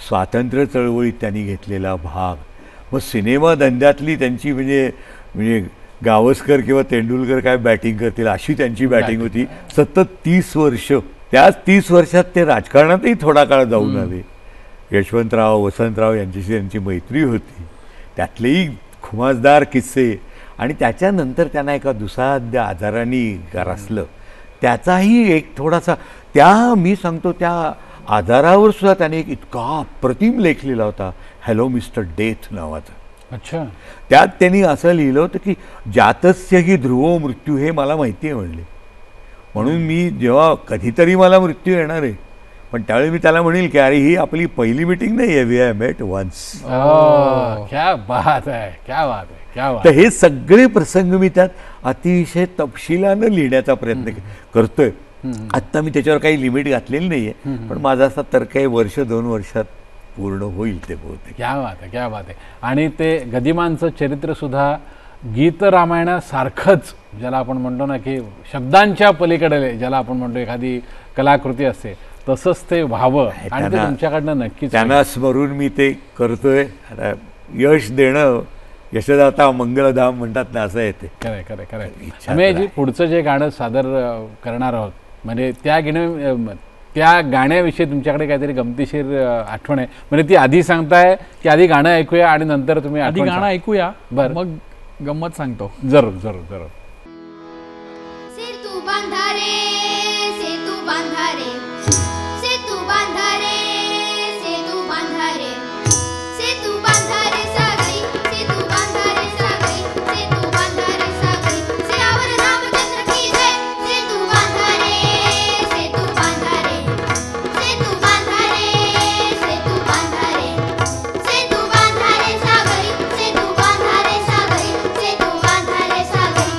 Speaker 6: स्वातंत्र्य चळवळीत त्यांनी घेतलेला भाग, मग सिनेमा धंद्यातली त्यांची म्हणजे गावस्कर किंवा तेंडुलकर काय बॅटिंग करतील अशी त्यांची बॅटिंग होती. सतत 30 वर्ष. त्याच 30 वर्षात ते राजकारणातही थोडा काळ जाऊन आले. यशवंतराव, वसंतराव यांच्याशी त्यांची मैत्री होती, त्यातलेही खुमासदार किस्से. आणि त्याच्यानंतर त्यांना एका दुसाध्य आजाराने ग्रासलं. त्याचाही एक थोडासा मी सांगतो त्या आधारावर सुद्धा त्याने एक इतका अप्रतिम लेख लिहिला होता, हॅलो मिस्टर डेथ नावाचा.
Speaker 5: अच्छा.
Speaker 6: त्यात त्यांनी असं लिहिलं होतं की जातस्य ही ध्रुव मृत्यू हे मला माहिती आहे म्हणले, म्हणून मी जेव्हा कधीतरी मला मृत्यू येणार आहे पण त्यावेळी मी त्याला म्हणेल की अरे ही आपली पहिली मीटिंग नाही आहे, वी हॅव मेट वन्स.
Speaker 5: क्या बात आहे, क्या बात आहे, क्या बात.
Speaker 6: तर हे सगळे प्रसंग मी त्यात अतिशय तपशिलानं लिहिण्याचा प्रयत्न करतोय. आत्ता मी त्याच्यावर काही लिमिट घातलेली नाही आहे, पण माझा असा तर्क आहे 1-2 वर्षात पूर्ण होईल ते बहुतेक.
Speaker 5: क्या बात आहे, क्या बात आहे. आणि ते गदिमांचं चरित्र सुद्धा गीत रामायणासारखंच, ज्याला आपण म्हणतो ना की शब्दांच्या पलीकडे ज्याला आपण म्हणतो एखादी कलाकृती असते तसंच ते व्हावं आणि ते तुमच्याकडनं नक्कीच
Speaker 6: त्यांना स्मरून मी ते करतोय. यश देणं यशदाता मंगलधाम म्हणतात ना, असं आहे ते.
Speaker 5: खरंय खरंय खरंय. आम्ही पुढचं जे गाणं सादर करणार आहोत म्हणजे त्या गाण्याविषयी तुमच्याकडे काहीतरी गमतीशीर आठवण आहे म्हणजे ती आधी सांगताय की आधी गाणं ऐकूया आणि नंतर तुम्ही
Speaker 7: आधी गाणं ऐकूया,
Speaker 5: बरं
Speaker 7: मग गंमत सांगतो.
Speaker 5: जरूर जरूर जरूर.
Speaker 1: सेतू बांधारे, सेतू बांधारे, सेतू बांधारे, सेतू बांधारे, सेतू बांधारे सागरी, सेतू बांधारे सागरी, सेतू बांधारे सागरी, सियावर रामचंद्र की जय. सेतू बांधारे, सेतू बांधारे, सेतू बांधारे, सेतू बांधारे, सेतू बांधारे सागरी, सेतू बांधारे सागरी, सेतू बांधारे सागरी,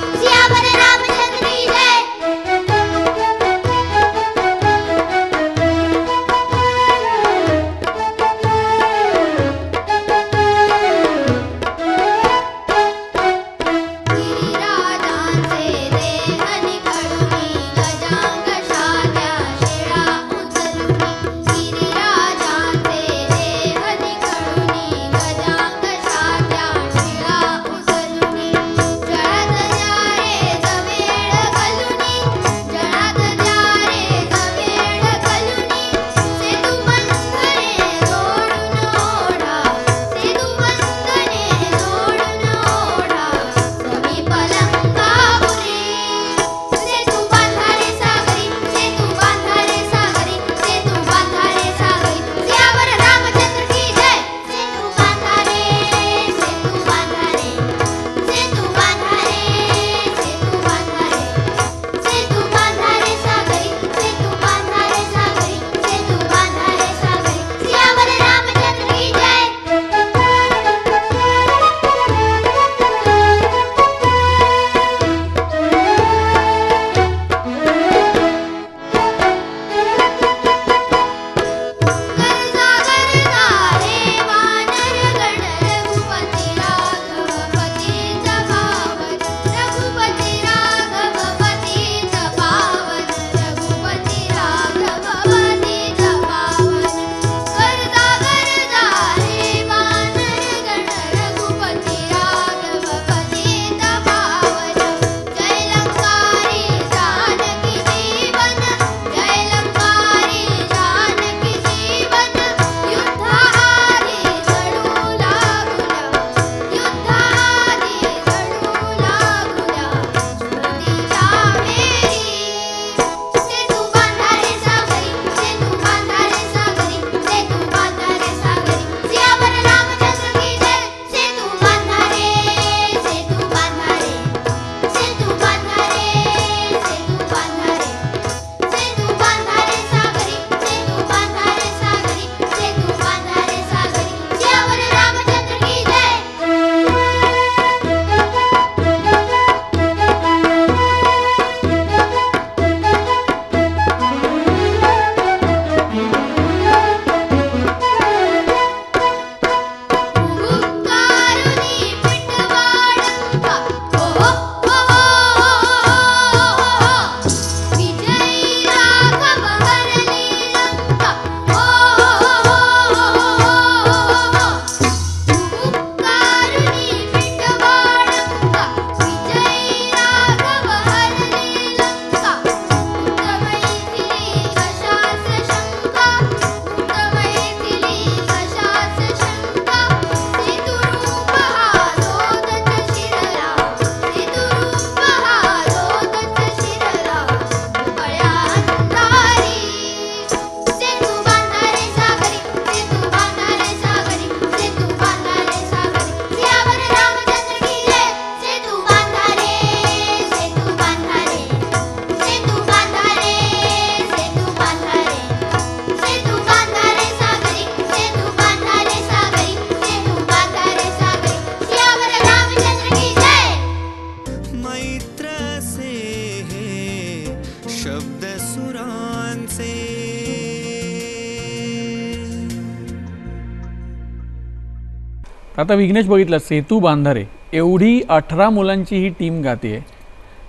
Speaker 7: आता विघ्नेश बघितलं, सेतू बांधारे एवढी 18 मुलांची ही टीम गाते.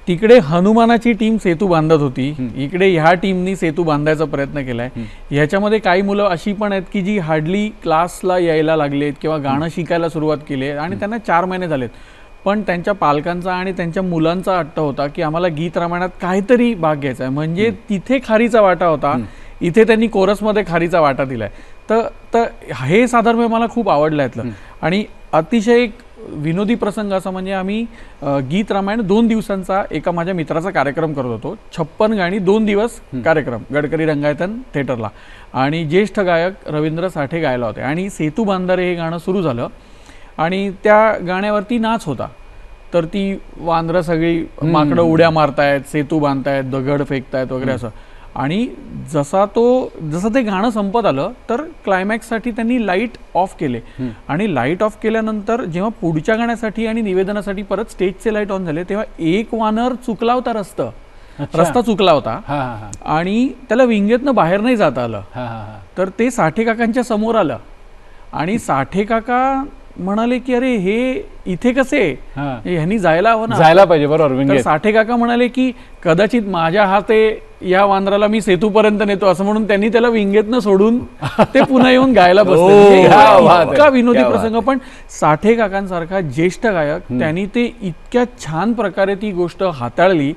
Speaker 7: तिकडे हनुमानाची टीम सेतू बांधत होती, इकडे ह्या टीमनी सेतू बांधायचा प्रयत्न केलाय. ह्याच्यामध्ये काही मुलं अशी पण आहेत की जी हार्डली क्लासला यायला लागलेत किंवा गाणं शिकायला सुरुवात केली आहे आणि त्यांना 4 महिने झालेत, पण त्यांच्या पालकांचा आणि त्यांच्या मुलांचा हट्ट होता की आम्हाला गीत रामायणात काहीतरी भाग घ्यायचा आहे. म्हणजे तिथे खारीचा वाटा होता, इथे त्यांनी कोरसमध्ये खारीचा वाटा दिलाय. तर हे साधारण मला खूप आवडलं यातलं. आणि अतिशय एक विनोदी प्रसंग असा म्हणजे आम्ही गीत रामायण 2 दिवसांचा एका माझ्या मित्राचा कार्यक्रम करत होतो. 56 गाणी 2 दिवस कार्यक्रम गडकरी रंगायतन थिएटरला, आणि ज्येष्ठ गायक रवींद्र साठे गायला होते. आणि सेतू बांधारे हे गाणं सुरू झालं आणि त्या गाण्यावरती नाच होता. तर ती वांद्रं सगळी माकडं उड्या मारतायत, सेतू बांधतायत, दगड फेकतायत वगैरे असं. आणि जसं ते गाणं संपत आलं तर क्लायमॅक्ससाठी त्यांनी लाईट ऑफ केले. आणि लाईट ऑफ केल्यानंतर जेव्हा पुढच्या गाण्यासाठी आणि निवेदनासाठी परत स्टेजचे लाईट ऑन झाले तेव्हा एक वानर चुकला होता, रस्ता चुकला होता आणि त्याला विंगेतनं बाहेर नाही जाता आलं. तर ते साठे काकांच्या समोर आलं आणि साठे काका म्हणाले की अरे हे इथे कसे, ह्यांनी जायला हवं ना,
Speaker 5: जायला पाहिजे. बरोबर.
Speaker 7: तर साठे काका म्हणाले की कदाचित माझ्या हाते या वांद्राला मी सेतूपर्यंत नेतो असं म्हणून त्यांनी त्याला विंगेतनं सोडून ते पुन्हा येऊन गायला बसले. इतका विनोदी प्रसंग. पण साठे काकांसारखा ज्येष्ठ गायक त्यांनी ते इतक्या छान प्रकारे ती गोष्ट हाताळली.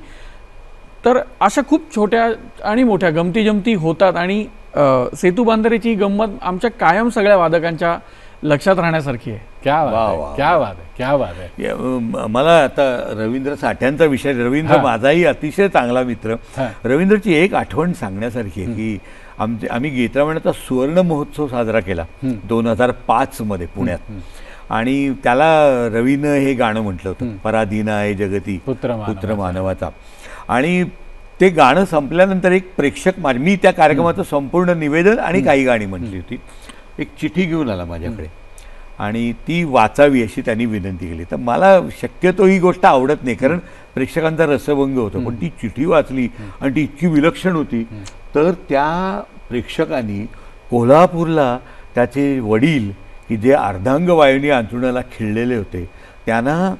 Speaker 7: तर अशा खूप छोट्या आणि मोठ्या गमती जमती होतात. आणि सेतू बांधारेची गंमत आमच्या कायम सगळ्या वादकांच्या लक्षात राहण्यासारखी आहे.
Speaker 5: क्या बात आहे.
Speaker 6: मला आता रवींद्र साठ्यांचा विषय, रवींद्र माझाही अतिशय चांगला मित्र. रवींद्रची एक आठवण सांगण्यासारखी आहे की आम्ही गीत रामायणाचा सुवर्ण महोत्सव साजरा केला 2005 मध्ये पुण्यात. आणि त्याला रवीनं हे गाणं म्हटलं होतं, पराधीना आहे जगती पुत्र मानवाचा. आणि ते गाणं संपल्यानंतर एक प्रेक्षक, मी त्या कार्यक्रमाचं संपूर्ण निवेदन आणि काही गाणी म्हटली होती, एक चिठी घेऊन आला माझ्याकडे आणि ती वाचावी अशी त्यांनी विनंती केली. तर मला शक्यतो ही गोष्ट आवडत नाही कारण प्रेक्षकांचा रसभंग होतो, पण ती चिठी वाचली आणि ती इतकी विलक्षण होती. तर त्या प्रेक्षकांनी कोल्हापूरला त्याचे वडील की जे अर्धांग वायुनी अंथरुणाला खिळलेले होते त्यांना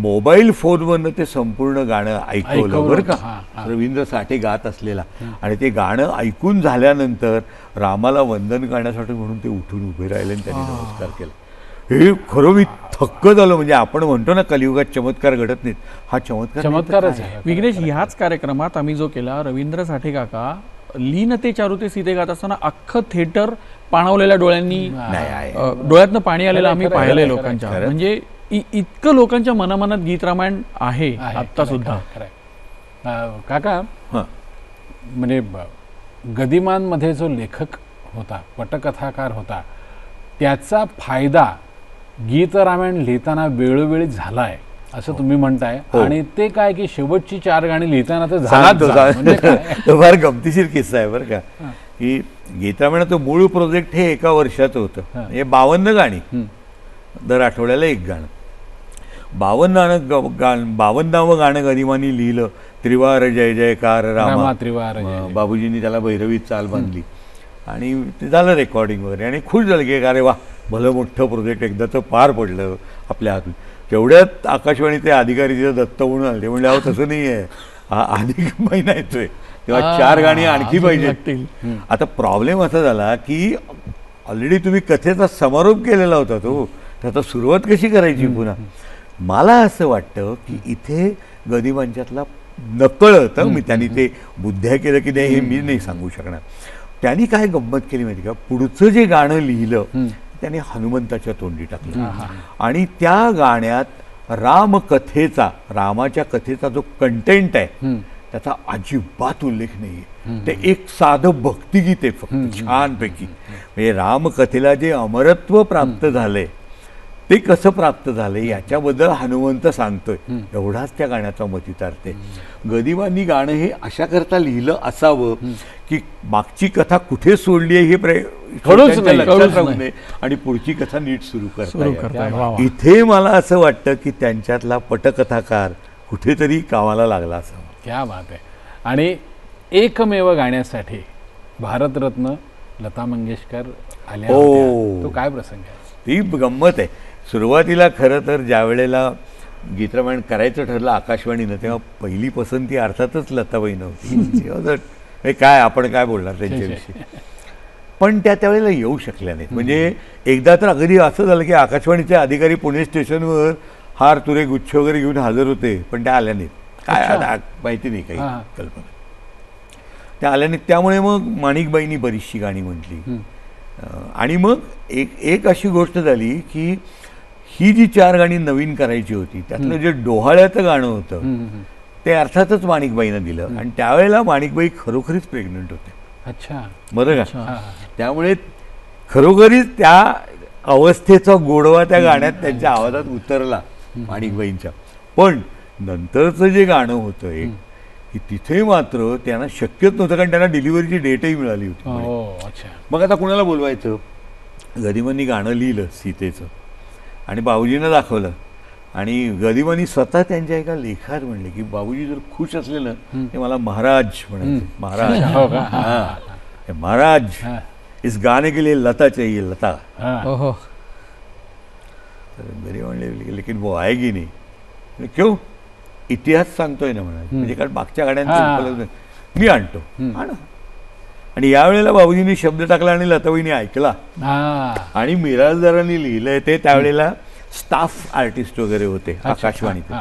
Speaker 6: मोबाईल फोनवरनं ते संपूर्ण गाणं ऐकवलं बरं का, रवींद्र साठे गात असलेला. आणि ते गाणं ऐकून झाल्यानंतर रामाला वंदन करण्यासाठी म्हणून ते उठून उभे राहिले आणि त्यांनी नमस्कार केला. हे खरं मी थक्क झालो. म्हणजे आपण म्हणतो ना कलियुगात चमत्कार घडत नाहीत, हा चमत्कारच आहे.
Speaker 7: विघ्नेश, ह्याच कार्यक्रमात आम्ही जो केला, रवींद्र साठे काका लीनते चारुते सीते गात असताना अख्खं थिएटर पाणावलेल्या डोळ्यांनी, डोळ्यातनं पाणी आलेलं आम्ही पाहिलंय लोकांच्या. म्हणजे इतकं लोकांच्या मनामनात गीत रामायण आहे आत्ता सुद्धा.
Speaker 5: काका, म्हणजे गदिमांमध्ये जो लेखक होता, पटकथाकार होता, त्याचा फायदा गीत रामायण लिहिताना वेळोवेळी झालाय असं तुम्ही म्हणताय. आणि ते काय की शेवटची 4 गाणी लिहिताना तर
Speaker 6: झाला. फार गमतीशीर किस्सा आहे बरं का, की गीत रामायणाचं मूळ प्रोजेक्ट हे एका वर्षाचं होतं. हे 52 गाणी, दर आठवड्याला एक गाणं. 52वं गाणं गदिमांनी लिहिलं, त्रिवार जय जयकार रामा
Speaker 5: त्रिवार.
Speaker 6: बाबूजींनी त्याला भैरवीत चाल बांधली आणि ते झालं रेकॉर्डिंग वगैरे. आणि खुश झालं की अरे वा, भलं मोठं प्रोजेक्ट एकदाचं पार पडलं आपल्या हातून. तेवढ्यात आकाशवाणीचे अधिकारी तिथं दत्त म्हणून आले. ते म्हणले अहो तसं नाही आहे, अधिक महिना येतोय तेव्हा 4 गाणी आणखी पाहिजे. आता प्रॉब्लेम असा झाला की ऑलरेडी तुम्ही कथेचा समारोप केलेला होता, तो त्याचा सुरुवात कशी करायची पुन्हा. मला असं वाटतं की इथे गदिमांच्यातला नकळत, मी त्यांनी ते बुद्ध्या केलं की नाही हे मी नाही सांगू शकणार. त्यांनी काय गंमत केली माहिती का, पुढचं जे गाणं लिहिलं त्याने हनुमंताच्या तोंडी टाकलं. आणि त्या गाण्यात रामाच्या कथेचा जो कंटेंट आहे त्याचा अजिबात उल्लेख नाहीये. ते एक साधं भक्तिगीत आहे फक्त, छानपैकी. म्हणजे रामकथेला जे अमरत्व प्राप्त झालंय ते कसं प्राप्त झालंय याच्याबद्दल हनुमंत सांगतोय, एवढाच त्या गाण्याचा मतितार्थ आहे. गदिमांनी गाणं हे अशा करता लिहिलं असावं की मागची कथा कुठे सोडली आहे हे लक्षात राहू नये आणि पुढची कथा नीट सुरू करता. इथे मला असं वाटतं की त्यांच्यातला पटकथाकार कुठेतरी कामाला लागला असावा.
Speaker 5: क्या बात आहे. आणि एकमेव गाण्यासाठी भारतरत्न लता मंगेशकर आल्या होत्या, तो काय प्रसंग आहे?
Speaker 6: ती गंमत आहे. सुरुवातीला खरं तर ज्या वेळेला गीतरामायण करायचं ठरलं आकाशवाणीनं, तेव्हा पहिली पसंती अर्थातच लताबाई नव्हती. तेव्हा तर हे काय आपण काय बोलणार त्यांच्याविषयी, पण त्यावेळेला येऊ शकल्या नाहीत. म्हणजे एकदा तर अगदी असं झालं की आकाशवाणीचे अधिकारी पुणे स्टेशनवर हार तुरे गुच्छ वगैरे घेऊन हजर होते, पण त्या आल्या नाहीत. काय आता माहिती नाही काही कल्पना, त्या आल्या नाहीत. त्यामुळे मग माणिकबाईंनी बरीचशी गाणी म्हटली. आणि मग एक अशी गोष्ट झाली की ही जी 4 गाणी नवीन करायची होती त्यातलं जे डोहाळ्याचं गाणं होतं ते अर्थातच माणिकबाईंना दिलं. आणि त्यावेळेला माणिकबाई खरोखरीच प्रेग्नंट होते.
Speaker 5: अच्छा,
Speaker 6: बरं का. त्यामुळे खरोखरीच त्या अवस्थेचा गोडवा त्या गाण्यात त्यांच्या आवाजात उतरला माणिकबाईंच्या. पण नंतरचं जे गाणं होतं एक की तिथे मात्र त्यांना शक्यच नव्हतं, कारण त्यांना डिलिव्हरीची डेटही मिळाली होती. मग आता कुणाला बोलवायचं. गदिमांनी गाणं लिहिलं सीतेचं आणि बाबूजींना दाखवलं. आणि गदिमांनी स्वतः त्यांच्या एका लेखात म्हणले की बाबूजी जर खुश असले ना ते मला महाराज म्हणायचे. महाराज, हां महाराज, इस गाने के लिए लता चाहिए, लता. तर गदिमा म्हणले लेकिन वो आएगी नहीं. क्यों? इतिहास सांगतोय ना म्हणाले, म्हणजे कारण मागच्या गाड्यांचं मी आणतो. आणि यावेळेला बाबूजींनी शब्द टाकला आणि लताबाईंनी ऐकला. आणि मिराजदारांनी लिहिलंय ते त्यावेळेला स्टाफ आर्टिस्ट वगैरे होते आकाशवाणीचे.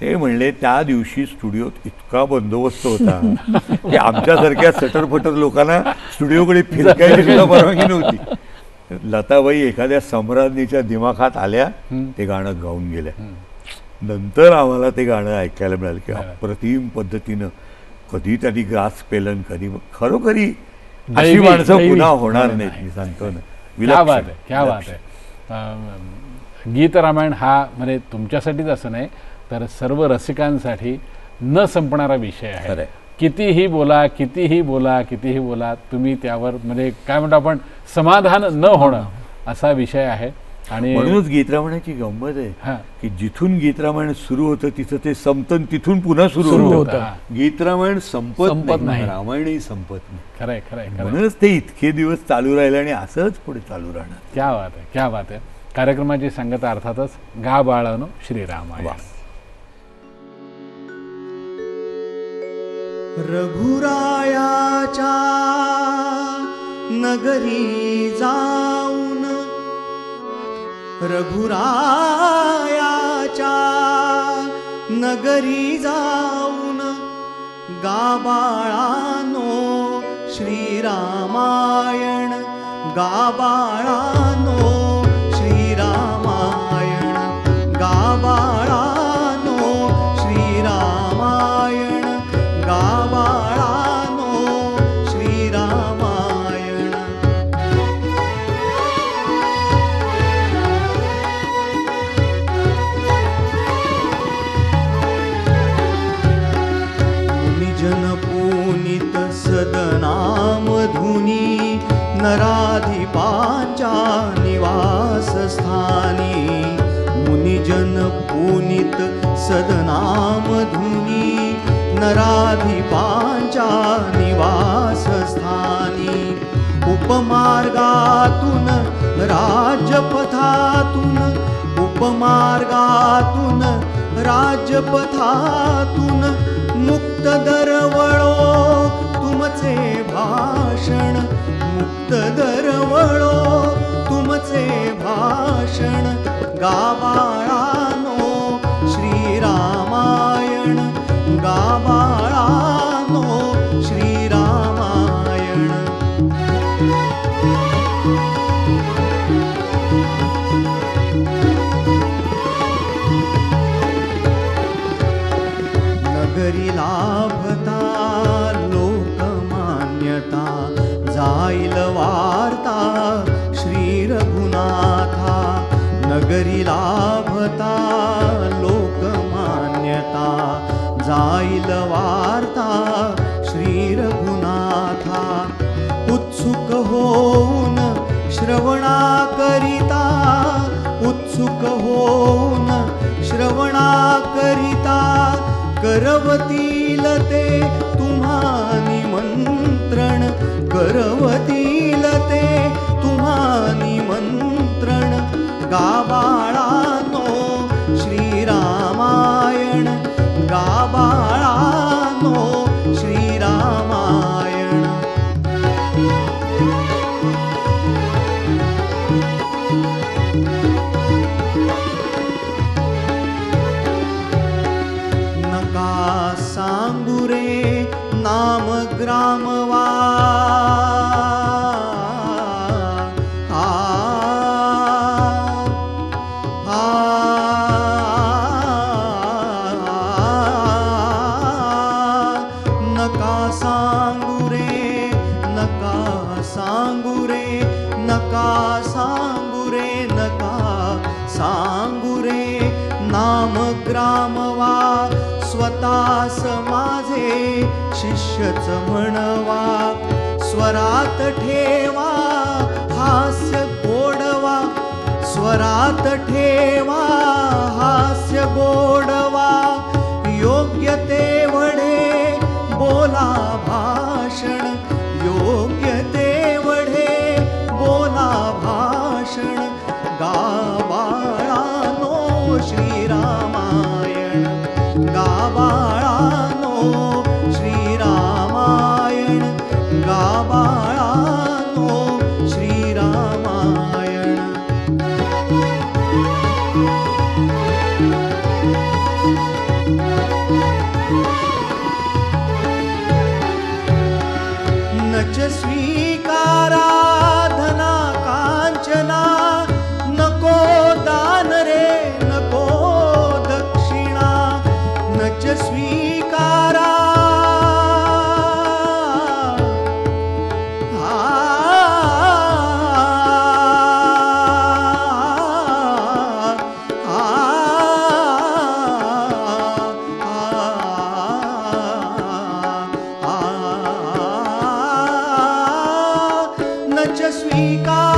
Speaker 6: ते म्हणले त्या दिवशी स्टुडिओत इतका बंदोबस्त होता की आमच्यासारख्या सटरफटर लोकांना स्टुडिओकडे फिरकायची सुद्धा परवानगी नव्हती. लताबाई एखाद्या सम्राज्ञीच्या दिमाखात आल्या, ते गाणं गाऊन गेल्या. नंतर आम्हाला ते गाणं ऐकायला मिळालं की अप्रतिम पद्धतीनं कधी त्यांनी ग्रास पेलन, कधी खरोखरी अशी माणसं पुन्हा होणार नाहीत. मी सांगतो ना,
Speaker 5: क्या बात आहे, क्या बात आहे. गीत रामायण हा म्हणजे तुमच्यासाठीच असं नाही तर सर्व रसिकांसाठी न संपणारा विषय आहे. कितीही बोला, कितीही बोला, कितीही बोला, तुम्ही त्यावर म्हणजे काय म्हणतो आपण समाधान न होणं असा विषय आहे. आणि
Speaker 6: म्हणूनच गीतरामायणाची गंमत आहे की जिथून गीतरामायण सुरू होतं तिथं ते संपतं, तिथून पुन्हा सुरू होतं. गीतरामायण संपत नाही, रामायणही संपत नाही.
Speaker 5: खरंय खरंय.
Speaker 6: म्हणूनच ते इतके दिवस चालू राहिलं आणि असंच पुढे चालू राहणार.
Speaker 5: क्या बात आहे, क्या बात आहे. कार्यक्रमाची सांगता अर्थातच गा बाळानो श्रीरामायण.
Speaker 2: रघुरायाच्या नगरी जाऊन, रघुरायाच्या नगरी जाऊन, गा बाळानो श्रीरामायण, गा बाळानो श्रीरामायण, गा बाळानो श्रीरामायण, गा बाळानो श्रीरामायण. मुनिजन पुनीत सदनामधुनी, नराधिपांच्या निवासस्थानी. मुनिजन पुनीत सदनामधुनी, नराधिपांच्या निवासस्थानी. उपमार्गातून राजपथातून, उपमार्गातून राजपथातून, मुक्त दरवळो तुमचे भाषण, मुक्त दरवळो तुमचे भाषण. गा बाळानो श्रीरामायण, गा बाळानो श्रीरामायण. नगरी लाभता लोकमान्यता, जाईल वार्ता श्री रघुनाथा. नगरी लाभता लोकमान्यता, जाईल वार्ता श्री रघुनाथा. उत्सुक होऊन श्रवणाकरिता, उत्सुक होऊन श्रवणाकरिता, करवतील ते तुम्हा निमंत्रण, करवतील ते तुम्हा निमंत्रण. गा बाळांनो श्रीरामायण, गा बाळांनो श्रीरामायण. नका सांगू रे नाम ग्रामवा, नका सांगू रे, नका सांगू रे, नका सांगू रे, नका सांगू रे नाम ग्रामवा. स्वतःस माझे शिष्यच म्हणवा, स्वरात ठेवा हास्य गोडवा, स्वरात ठेवा हास्य गोडवा. योग्य तेवढे बोला भाषण, योग्य तेवढे बोला भाषण. गा बाळांनो श्रीरामायण, गा बाळांनो श्रीरामायण, गा बाळांनो श्रीरामायण. नच स्वीकारा धना कांचना, नको दान रे नको दक्षिणा. नच स्वीकारा नच स्वीकारा